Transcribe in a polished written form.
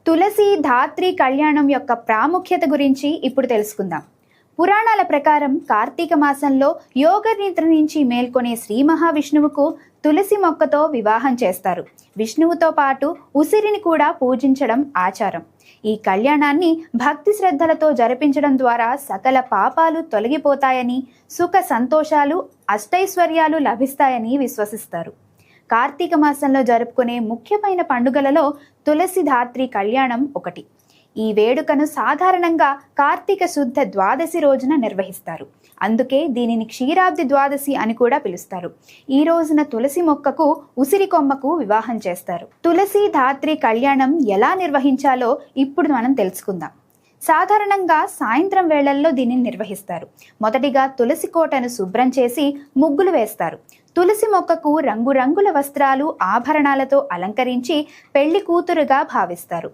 తులసి ధాత్రి కళ్యాణం యొక్క ప్రాముఖ్యత గురించి ఇప్పుడు తెలుసుకుందాం. పురాణాల ప్రకారం కార్తీక మాసంలో యోగ నిద్ర నుంచి మేల్కొనే శ్రీ మహావిష్ణువుకు తులసి మొక్కతో వివాహం చేస్తారు. విష్ణువుతో పాటు ఉసిరిని కూడా పూజించడం ఆచారం. ఈ కళ్యాణాన్ని భక్తి శ్రద్ధలతో జరిపించడం ద్వారా సకల పాపాలు తొలగిపోతాయని, సుఖ సంతోషాలు అష్టైశ్వర్యాలు లభిస్తాయని విశ్వసిస్తారు. కార్తీక మాసంలో జరుపుకునే ముఖ్యమైన పండుగలలో తులసి ధాత్రి కళ్యాణం ఒకటి. ఈ వేడుకను సాధారణంగా కార్తీక శుద్ధ ద్వాదశి రోజున నిర్వహిస్తారు. అందుకే దీనిని క్షీరాబ్ది ద్వాదశి అని కూడా పిలుస్తారు. ఈ రోజున తులసి మొక్కకు ఉసిరి కొమ్మకు వివాహం చేస్తారు. తులసి ధాత్రి కళ్యాణం ఎలా నిర్వహించాలో ఇప్పుడు మనం తెలుసుకుందాం. సాధారణంగా సాయంత్రం వేళల్లో దీనిని నిర్వహిస్తారు. మొదటిగా తులసి కోటను శుభ్రం చేసి ముగ్గులు వేస్తారు. తులసి మొక్కకు రంగురంగుల వస్త్రాలు, ఆభరణాలతో అలంకరించి పెళ్లి కూతురుగా భావిస్తారు.